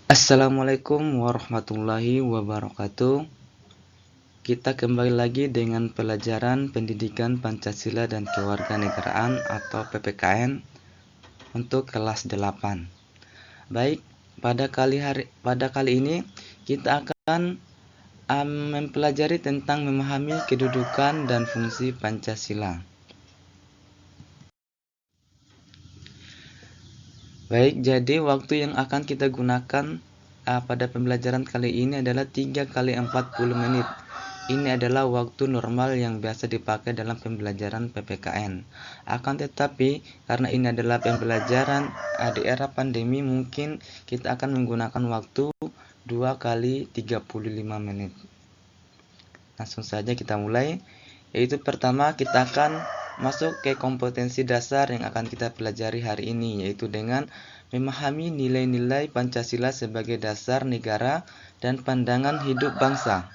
Assalamualaikum warahmatullahi wabarakatuh. Kita kembali lagi dengan pelajaran Pendidikan Pancasila dan Kewarganegaraan atau PPKN untuk kelas 8. Baik, pada kali ini kita akan mempelajari tentang memahami kedudukan dan fungsi Pancasila. Baik, jadi waktu yang akan kita gunakan pada pembelajaran kali ini adalah 3 kali 40 menit. Ini adalah waktu normal yang biasa dipakai dalam pembelajaran PPKN. Akan tetapi, karena ini adalah pembelajaran di era pandemi, mungkin kita akan menggunakan waktu 2 kali 35 menit. Langsung saja kita mulai. Yaitu pertama, kita akan masuk ke kompetensi dasar yang akan kita pelajari hari ini, yaitu dengan memahami nilai-nilai Pancasila sebagai dasar negara dan pandangan hidup bangsa.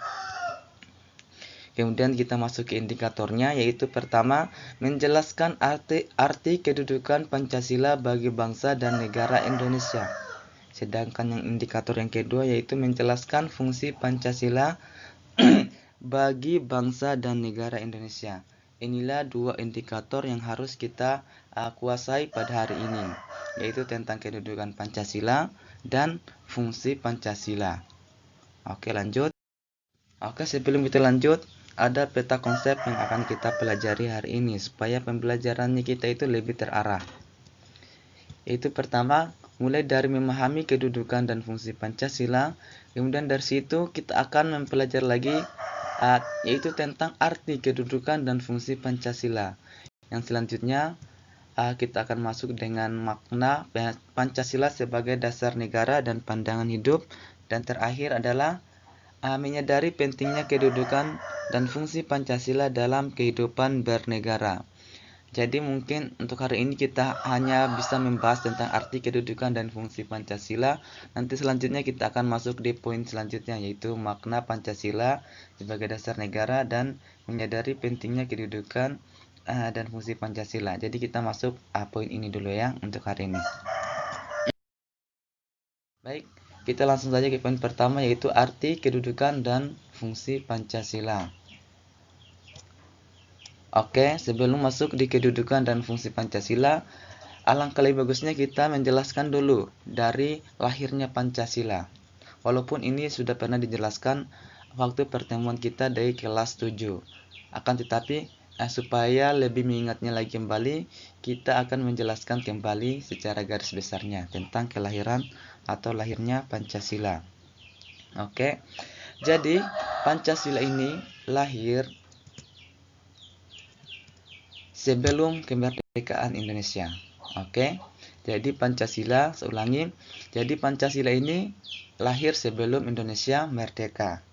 Kemudian kita masuk ke indikatornya, yaitu pertama, menjelaskan arti kedudukan Pancasila bagi bangsa dan negara Indonesia. Sedangkan yang indikator yang kedua yaitu menjelaskan fungsi Pancasila bagi bangsa dan negara Indonesia. Inilah dua indikator yang harus kita kuasai pada hari ini, yaitu tentang kedudukan Pancasila dan fungsi Pancasila. Oke, lanjut. Oke, sebelum kita lanjut, ada peta konsep yang akan kita pelajari hari ini supaya pembelajarannya kita itu lebih terarah. Itu pertama, mulai dari memahami kedudukan dan fungsi Pancasila. Kemudian dari situ kita akan mempelajari lagi yaitu tentang arti kedudukan dan fungsi Pancasila. Yang selanjutnya kita akan masuk dengan makna Pancasila sebagai dasar negara dan pandangan hidup. Dan terakhir adalah menyadari pentingnya kedudukan dan fungsi Pancasila dalam kehidupan bernegara. Jadi mungkin untuk hari ini kita hanya bisa membahas tentang arti kedudukan dan fungsi Pancasila. Nanti selanjutnya kita akan masuk di poin selanjutnya, yaitu makna Pancasila sebagai dasar negara dan menyadari pentingnya kedudukan dan fungsi Pancasila. Jadi kita masuk poin ini dulu ya untuk hari ini. Baik, kita langsung saja ke poin pertama, yaitu arti kedudukan dan fungsi Pancasila. Oke, sebelum masuk di kedudukan dan fungsi Pancasila, alangkah lebih bagusnya kita menjelaskan dulu dari lahirnya Pancasila. Walaupun ini sudah pernah dijelaskan waktu pertemuan kita dari kelas 7. Akan tetapi, supaya lebih mengingatnya lagi kembali, kita akan menjelaskan kembali secara garis besarnya tentang kelahiran atau lahirnya Pancasila. Oke, jadi Pancasila ini lahir sebelum kemerdekaan Indonesia. Oke, jadi Pancasila, saya ulangi, jadi Pancasila ini lahir sebelum Indonesia merdeka.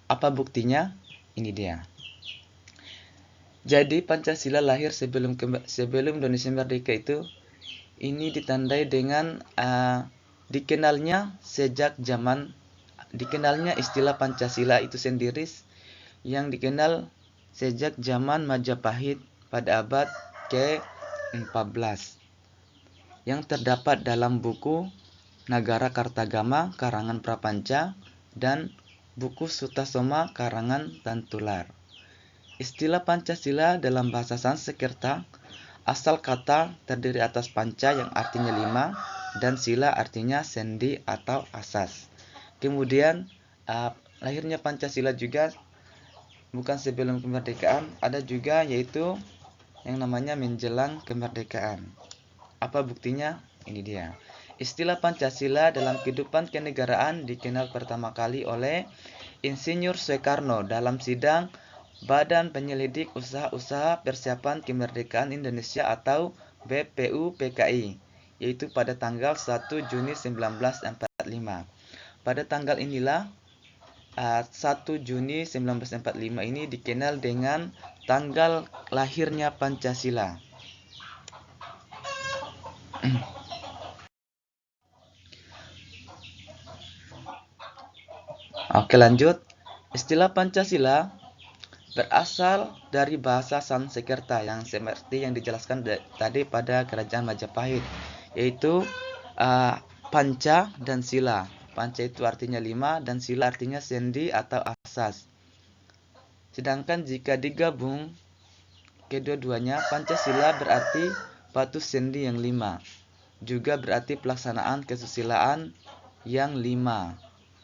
Apa buktinya? Ini dia. Jadi Pancasila lahir sebelum Indonesia merdeka itu, ini ditandai dengan dikenalnya istilah Pancasila itu sendiri yang dikenal sejak zaman Majapahit pada abad ke-14 yang terdapat dalam buku Nagara Kartagama karangan Prapanca dan buku Sutasoma karangan Tantular. Istilah Pancasila dalam bahasa Sanskerta asal kata terdiri atas panca yang artinya 5 dan sila artinya sendi atau asas. Kemudian lahirnya Pancasila juga bukan sebelum kemerdekaan, ada juga yaitu yang namanya menjelang kemerdekaan. Apa buktinya? Ini dia. Istilah Pancasila dalam kehidupan kenegaraan dikenal pertama kali oleh Insinyur Soekarno dalam sidang Badan Penyelidik Usaha-Usaha Persiapan Kemerdekaan Indonesia atau BPUPKI, yaitu pada tanggal 1 Juni 1945. Pada tanggal inilah 1 Juni 1945 ini dikenal dengan tanggal lahirnya Pancasila. Oke, lanjut. Istilah Pancasila berasal dari bahasa Sanskerta yang seperti yang dijelaskan tadi pada kerajaan Majapahit, yaitu panca dan sila. Panca itu artinya 5 dan sila artinya sendi atau asas. Sedangkan jika digabung kedua-duanya, Pancasila berarti patuh sendi yang 5. Juga berarti pelaksanaan kesusilaan yang 5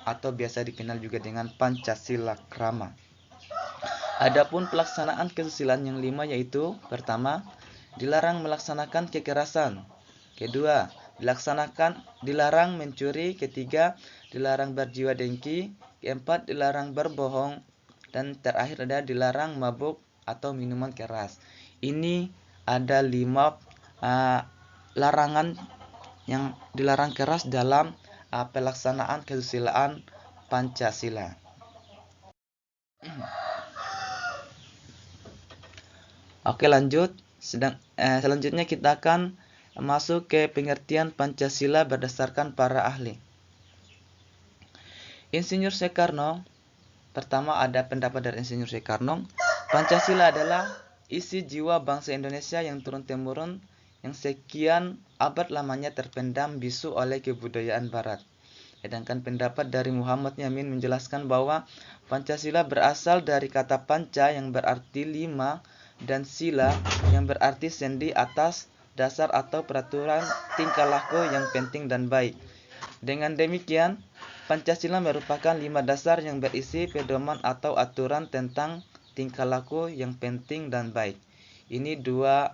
atau biasa dikenal juga dengan Pancasila Krama. Adapun pelaksanaan kesusilaan yang 5 yaitu pertama, dilarang melaksanakan kekerasan. Kedua, dilarang mencuri. Ketiga, dilarang berjiwa dengki. Keempat, dilarang berbohong. Dan terakhir ada dilarang mabuk atau minuman keras. Ini ada 5 larangan yang dilarang keras dalam pelaksanaan kesusilaan Pancasila. Oke, lanjut. Selanjutnya kita akan masuk ke pengertian Pancasila berdasarkan para ahli. Insinyur Soekarno, pertama ada pendapat dari Insinyur Soekarno, Pancasila adalah isi jiwa bangsa Indonesia yang turun-temurun, yang sekian abad lamanya terpendam bisu oleh kebudayaan Barat. Sedangkan pendapat dari Muhammad Yamin menjelaskan bahwa Pancasila berasal dari kata panca yang berarti 5 dan sila yang berarti sendi atas, dasar atau peraturan tingkah laku yang penting dan baik. Dengan demikian, Pancasila merupakan 5 dasar yang berisi pedoman atau aturan tentang tingkah laku yang penting dan baik. Ini 2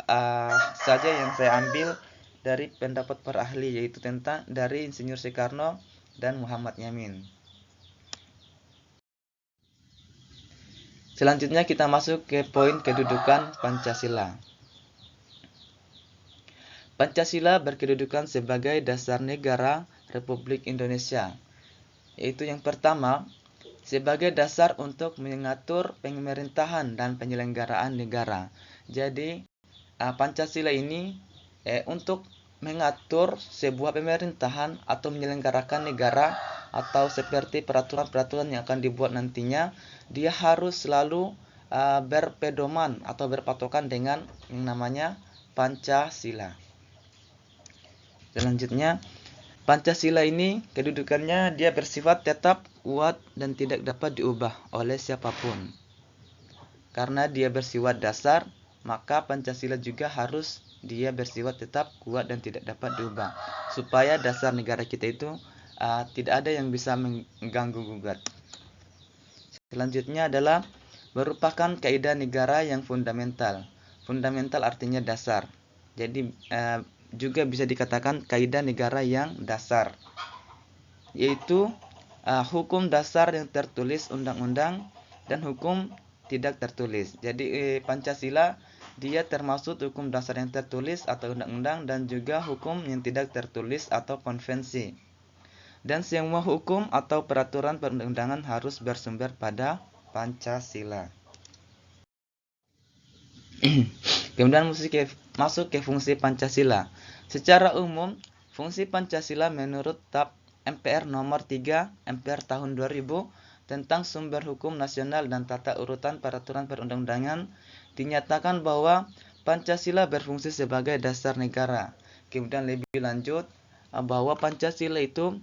saja yang saya ambil dari pendapat para ahli, yaitu tentang dari Insinyur Soekarno dan Muhammad Yamin. Selanjutnya kita masuk ke poin kedudukan Pancasila. Pancasila berkedudukan sebagai dasar negara Republik Indonesia, yaitu yang pertama, sebagai dasar untuk mengatur pemerintahan dan penyelenggaraan negara. Jadi, Pancasila ini untuk mengatur sebuah pemerintahan atau menyelenggarakan negara, atau seperti peraturan-peraturan yang akan dibuat nantinya, dia harus selalu berpedoman atau berpatokan dengan yang namanya Pancasila. Selanjutnya, Pancasila ini kedudukannya dia bersifat tetap, kuat, dan tidak dapat diubah oleh siapapun. Karena dia bersifat dasar, maka Pancasila juga harus dia bersifat tetap, kuat, dan tidak dapat diubah, supaya dasar negara kita itu tidak ada yang bisa mengganggu gugat. Selanjutnya adalah merupakan kaidah negara yang fundamental. Fundamental artinya dasar. Jadi juga bisa dikatakan kaidah negara yang dasar, yaitu hukum dasar yang tertulis undang-undang dan hukum tidak tertulis. Jadi Pancasila dia termasuk hukum dasar yang tertulis atau undang-undang dan juga hukum yang tidak tertulis atau konvensi. Dan semua hukum atau peraturan perundang-undangan harus bersumber pada Pancasila. Kemudian masuk ke fungsi Pancasila. Secara umum, fungsi Pancasila menurut TAP MPR nomor 3 MPR tahun 2000 tentang sumber hukum nasional dan tata urutan peraturan perundang-undangan dinyatakan bahwa Pancasila berfungsi sebagai dasar negara. Kemudian lebih lanjut bahwa Pancasila itu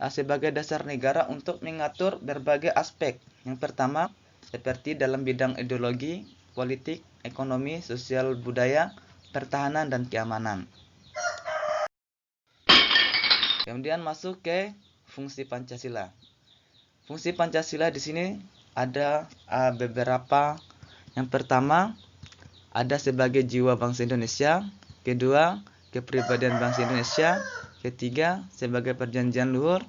sebagai dasar negara untuk mengatur berbagai aspek. Yang pertama, seperti dalam bidang ideologi, politik, ekonomi, sosial, budaya, pertahanan, dan keamanan. Kemudian masuk ke fungsi Pancasila. Fungsi Pancasila di sini ada beberapa. Yang pertama, ada sebagai jiwa bangsa Indonesia. Kedua, kepribadian bangsa Indonesia. Ketiga, sebagai perjanjian luhur.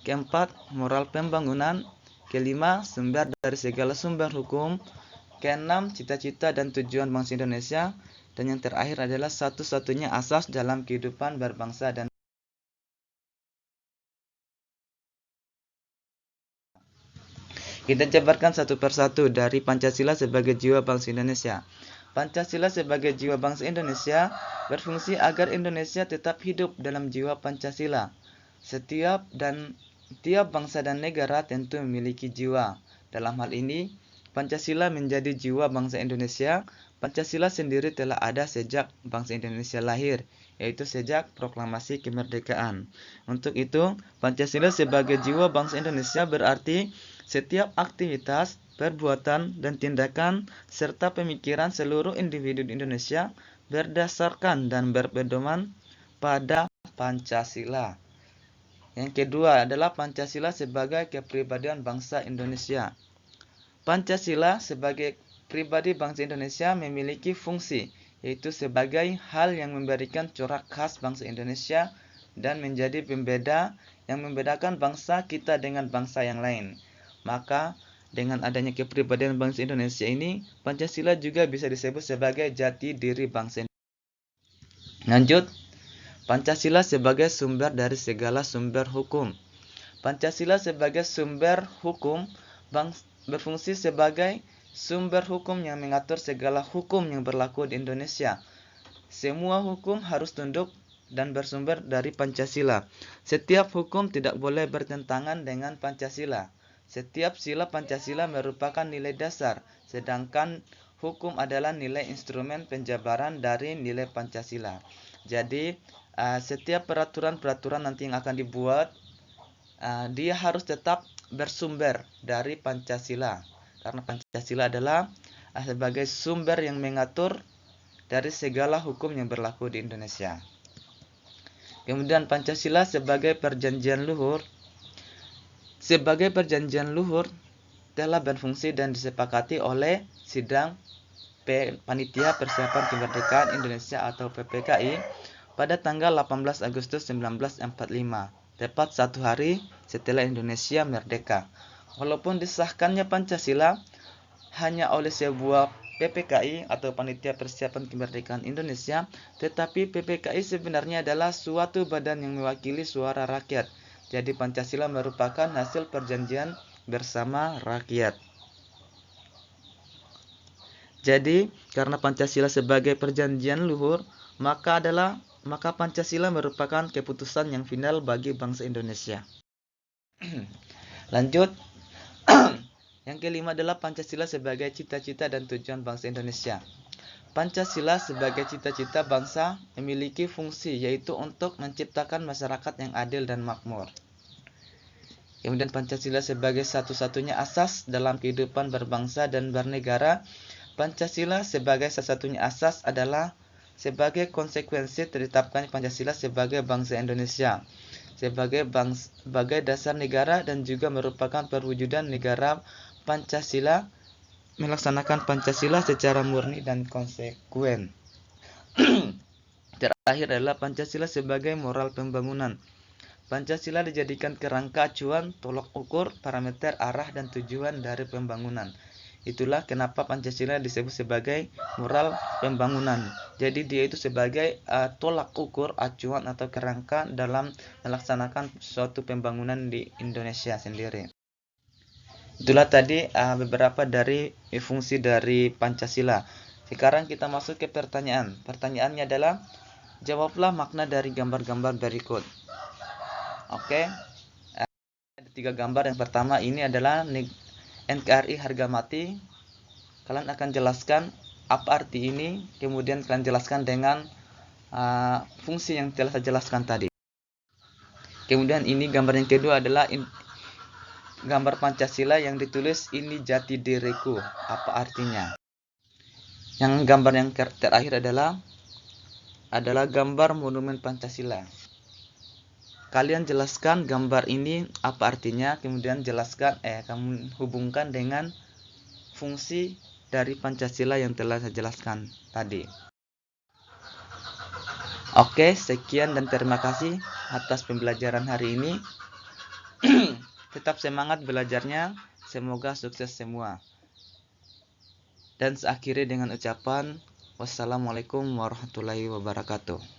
Keempat, moral pembangunan. Kelima, sumber dari segala sumber hukum. Keenam, cita-cita dan tujuan bangsa Indonesia. Dan yang terakhir adalah satu-satunya asas dalam kehidupan berbangsa dan kita jabarkan satu persatu dari Pancasila sebagai jiwa bangsa Indonesia. Pancasila sebagai jiwa bangsa Indonesia berfungsi agar Indonesia tetap hidup dalam jiwa Pancasila. Tiap bangsa dan negara tentu memiliki jiwa. Dalam hal ini, Pancasila menjadi jiwa bangsa Indonesia. Pancasila sendiri telah ada sejak bangsa Indonesia lahir, yaitu sejak proklamasi kemerdekaan. Untuk itu, Pancasila sebagai jiwa bangsa Indonesia berarti setiap aktivitas, perbuatan, dan tindakan serta pemikiran seluruh individu di Indonesia berdasarkan dan berpedoman pada Pancasila. Yang kedua adalah Pancasila sebagai kepribadian bangsa Indonesia. Pancasila sebagai pribadi bangsa Indonesia memiliki fungsi, yaitu sebagai hal yang memberikan corak khas bangsa Indonesia dan menjadi pembeda yang membedakan bangsa kita dengan bangsa yang lain. Maka, dengan adanya kepribadian bangsa Indonesia ini, Pancasila juga bisa disebut sebagai jati diri bangsa Indonesia. Lanjut, Pancasila sebagai sumber dari segala sumber hukum. Pancasila sebagai sumber hukum berfungsi sebagai sumber hukum yang mengatur segala hukum yang berlaku di Indonesia. Semua hukum harus tunduk dan bersumber dari Pancasila. Setiap hukum tidak boleh bertentangan dengan Pancasila. Setiap sila Pancasila merupakan nilai dasar, sedangkan hukum adalah nilai instrumen penjabaran dari nilai Pancasila. Jadi, setiap peraturan-peraturan nanti yang akan dibuat, dia harus tetap bersumber dari Pancasila. Karena Pancasila adalah sebagai sumber yang mengatur dari segala hukum yang berlaku di Indonesia. Kemudian Pancasila sebagai perjanjian luhur. Sebagai perjanjian luhur telah berfungsi dan disepakati oleh Sidang Panitia Persiapan Kemerdekaan Indonesia atau PPKI pada tanggal 18 Agustus 1945, tepat 1 hari setelah Indonesia merdeka. Walaupun disahkannya Pancasila hanya oleh sebuah PPKI atau Panitia Persiapan Kemerdekaan Indonesia, tetapi PPKI sebenarnya adalah suatu badan yang mewakili suara rakyat. Jadi Pancasila merupakan hasil perjanjian bersama rakyat. Jadi, karena Pancasila sebagai perjanjian luhur, maka Pancasila merupakan keputusan yang final bagi bangsa Indonesia. Lanjut. Yang kelima adalah Pancasila sebagai cita-cita dan tujuan bangsa Indonesia. Pancasila sebagai cita-cita bangsa memiliki fungsi, yaitu untuk menciptakan masyarakat yang adil dan makmur. Kemudian Pancasila sebagai satu-satunya asas dalam kehidupan berbangsa dan bernegara. Pancasila sebagai satu-satunya asas adalah sebagai konsekuensi ditetapkan Pancasila sebagai bangsa Indonesia, sebagai dasar negara dan juga merupakan perwujudan negara. Pancasila melaksanakan Pancasila secara murni dan konsekuen. Terakhir adalah Pancasila sebagai moral pembangunan. Pancasila dijadikan kerangka acuan, tolak ukur, parameter arah dan tujuan dari pembangunan. Itulah kenapa Pancasila disebut sebagai moral pembangunan. Jadi dia itu sebagai tolak ukur, acuan atau kerangka dalam melaksanakan suatu pembangunan di Indonesia sendiri. Itulah tadi beberapa dari fungsi dari Pancasila. Sekarang kita masuk ke pertanyaan. Pertanyaannya adalah, jawablah makna dari gambar-gambar berikut. Oke. Ada 3 gambar. Yang pertama ini adalah NKRI harga mati. Kalian akan jelaskan apa arti ini, kemudian kalian jelaskan dengan fungsi yang telah saya jelaskan tadi. Kemudian ini gambar yang kedua adalah gambar Pancasila yang ditulis ini jati diriku. Apa artinya? Yang gambar yang terakhir adalah gambar monumen Pancasila. Kalian jelaskan gambar ini apa artinya, kemudian kamu hubungkan dengan fungsi dari Pancasila yang telah saya jelaskan tadi. Oke, sekian dan terima kasih atas pembelajaran hari ini. Tetap semangat belajarnya, semoga sukses semua. Dan seakhiri dengan ucapan wassalamualaikum warahmatullahi wabarakatuh.